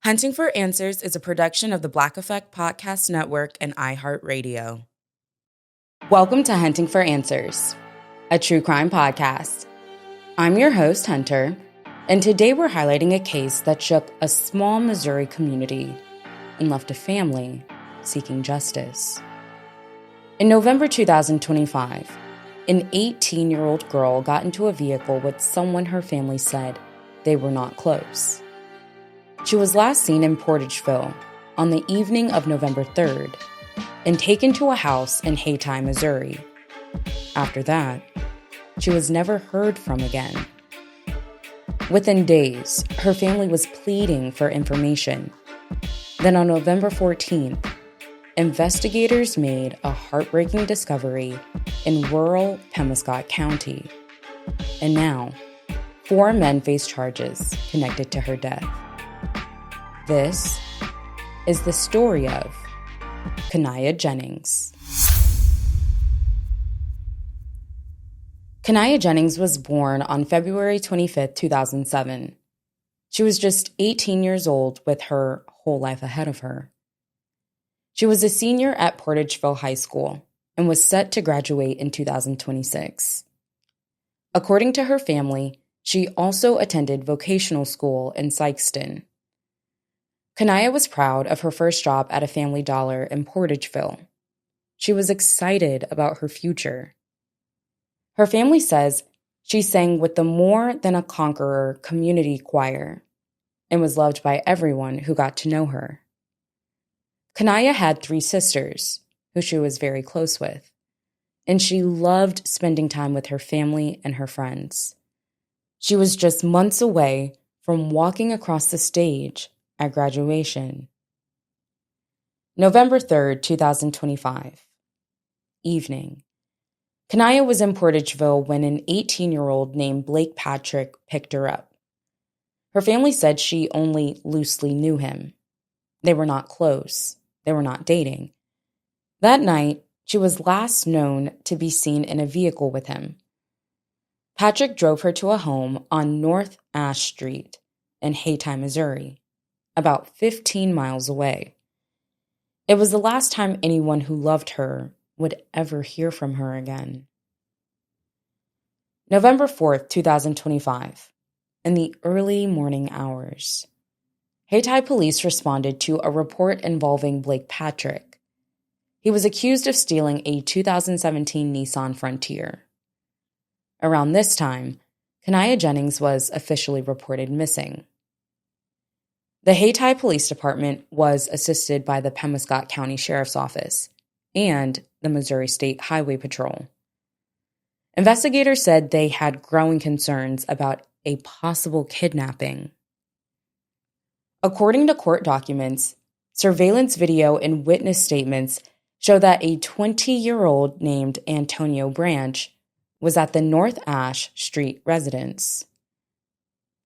Hunting for Answers is a production of the Black Effect Podcast Network and iHeartRadio. Welcome to Hunting for Answers, a true crime podcast. I'm your host, Hunter, and today we're highlighting a case that shook a small Missouri community and left a family seeking justice. In November 2025, an 18-year-old girl got into a vehicle with someone her family said they were not close. She was last seen in Portageville on the evening of November 3rd and taken to a house in Hayti, Missouri. After that, she was never heard from again. Within days, her family was pleading for information. Then on November 14th, investigators made a heartbreaking discovery in rural Pemiscot County. And now, 4 men face charges connected to her death. This is the story of Kaniah Jennings. Kaniah Jennings was born on February 25, 2007. She was just 18 years old with her whole life ahead of her. She was a senior at Portageville High School and was set to graduate in 2026. According to her family, she also attended vocational school in Sikeston. Kaniah was proud of her first job at a Family Dollar in Portageville. She was excited about her future. Her family says she sang with the More Than a Conqueror community choir and was loved by everyone who got to know her. Kaniah had 3 sisters, who she was very close with, and she loved spending time with her family and her friends. She was just months away from walking across the stage at graduation. November 3rd, 2025. Evening. Kaniah was in Portageville when an 18-year-old named Blake Patrick picked her up. Her family said she only loosely knew him. They were not close. They were not dating. That night, she was last known to be seen in a vehicle with him. Patrick drove her to a home on North Ash Street in Hayti, Missouri, about 15 miles away. It was the last time anyone who loved her would ever hear from her again. November 4th, 2025, in the early morning hours, Hayti police responded to a report involving Blake Patrick. He was accused of stealing a 2017 Nissan Frontier. Around this time, Kaniah Jennings was officially reported missing. The Hayti Police Department was assisted by the Pemiscot County Sheriff's Office and the Missouri State Highway Patrol. Investigators said they had growing concerns about a possible kidnapping. According to court documents, surveillance video and witness statements show that a 20-year-old named Antonio Branch was at the North Ash Street residence.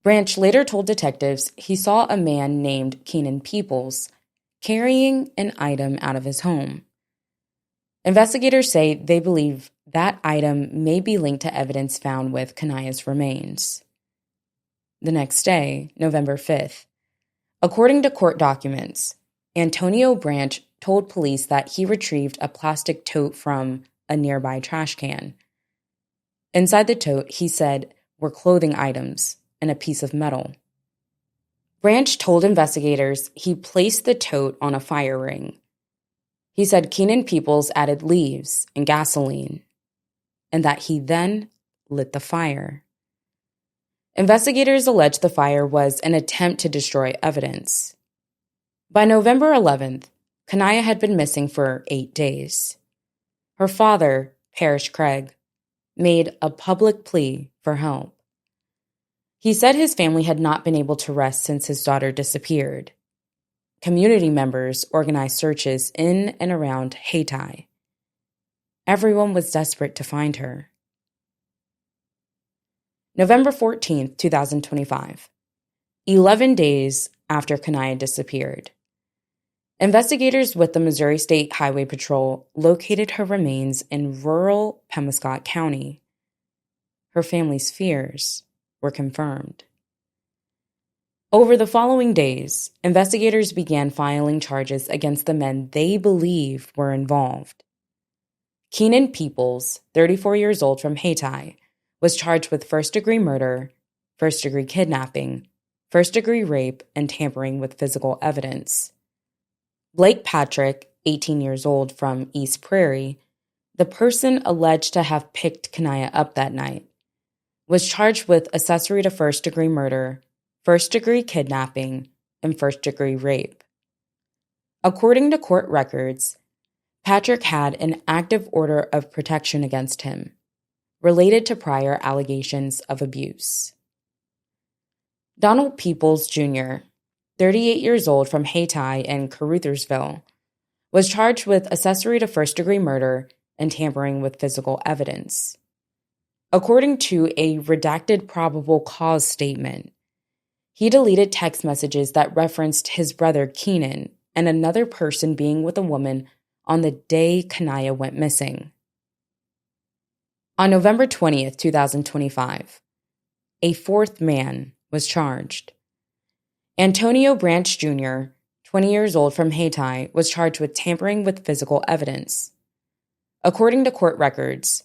Branch later told detectives he saw a man named Keenan Peoples carrying an item out of his home. Investigators say they believe that item may be linked to evidence found with Kaniah's remains. The next day, November 5th, according to court documents, Antonio Branch told police that he retrieved a plastic tote from a nearby trash can. Inside the tote, he said, were clothing items and a piece of metal. Branch told investigators he placed the tote on a fire ring. He said Keenan Peoples added leaves and gasoline, and that he then lit the fire. Investigators allege the fire was an attempt to destroy evidence. By November 11th, Kaniah had been missing for 8 days. Her father, Parrish Craig, made a public plea for help. He said his family had not been able to rest since his daughter disappeared. Community members organized searches in and around Hayti. Everyone was desperate to find her. November 14th, 2025, 11 days after Kaniah disappeared. Investigators with the Missouri State Highway Patrol located her remains in rural Pemiscot County. Her family's fears were confirmed. Over the following days, investigators began filing charges against the men they believe were involved. Keenan Peoples, 34 years old from Hayti, was charged with first-degree murder, first-degree kidnapping, first-degree rape, and tampering with physical evidence. Blake Patrick, 18 years old from East Prairie, the person alleged to have picked Kaniah up that night, was charged with accessory to first-degree murder, first-degree kidnapping, and first-degree rape. According to court records, Patrick had an active order of protection against him, related to prior allegations of abuse. Donald Peoples, Jr., 38 years old from Hayti and Carruthersville, was charged with accessory to first-degree murder and tampering with physical evidence. According to a redacted probable cause statement, he deleted text messages that referenced his brother Keenan and another person being with a woman on the day Kaniah went missing. On November 20th, 2025, a fourth man was charged. Antonio Branch Jr., 20 years old from Hayti, was charged with tampering with physical evidence. According to court records,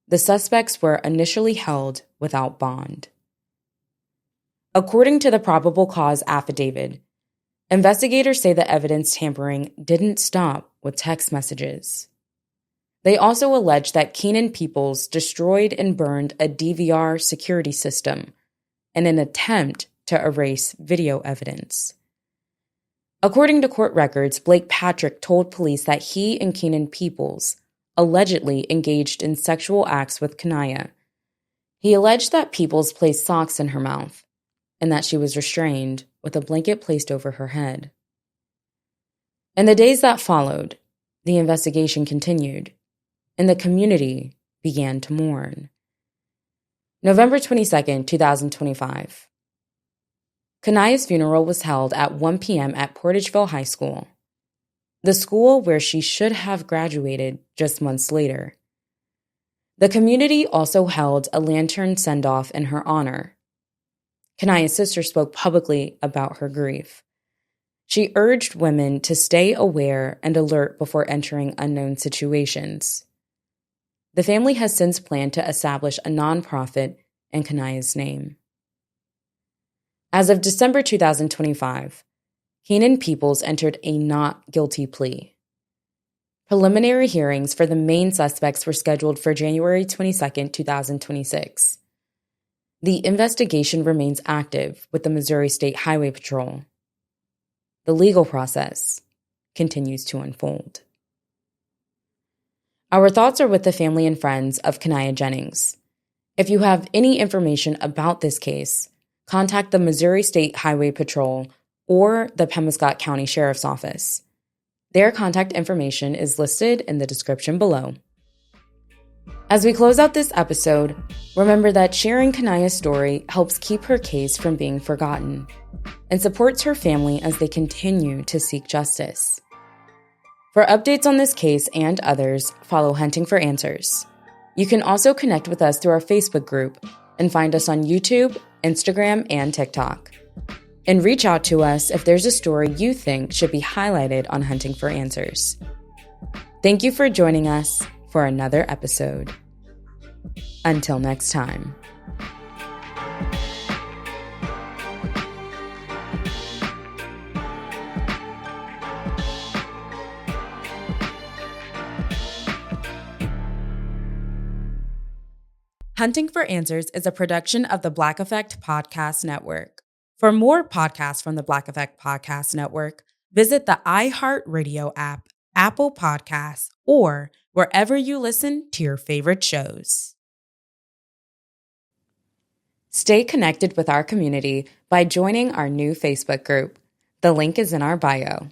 the suspects were initially held without bond. According to the probable cause affidavit, investigators say the evidence tampering didn't stop with text messages. They also allege that Keenan Peoples destroyed and burned a DVR security system in an attempt to erase video evidence. According to court records, Blake Patrick told police that he and Keenan Peoples allegedly engaged in sexual acts with Kaniah. He alleged that Peoples placed socks in her mouth and that she was restrained with a blanket placed over her head. In the days that followed, the investigation continued, and the community began to mourn. November 22nd, 2025. Kaniah's funeral was held at 1 p.m. at Portageville High School, the school where she should have graduated just months later. The community also held a lantern send-off in her honor. Kaniah's sister spoke publicly about her grief. She urged women to stay aware and alert before entering unknown situations. The family has since planned to establish a nonprofit in Kaniah's name. As of December 2025, Keenan Peoples entered a not guilty plea. Preliminary hearings for the main suspects were scheduled for January 22, 2026. The investigation remains active with the Missouri State Highway Patrol. The legal process continues to unfold. Our thoughts are with the family and friends of Kaniah Jennings. If you have any information about this case, contact the Missouri State Highway Patrol or the Pemiscot County Sheriff's Office. Their contact information is listed in the description below. As we close out this episode, remember that sharing Kaniah's story helps keep her case from being forgotten and supports her family as they continue to seek justice. For updates on this case and others, follow Hunting for Answers. You can also connect with us through our Facebook group and find us on YouTube, Instagram, and TikTok. And reach out to us if there's a story you think should be highlighted on Hunting for Answers. Thank you for joining us for another episode. Until next time. Hunting for Answers is a production of the Black Effect Podcast Network. For more podcasts from the Black Effect Podcast Network, visit the iHeartRadio app, Apple Podcasts, or wherever you listen to your favorite shows. Stay connected with our community by joining our new Facebook group. The link is in our bio.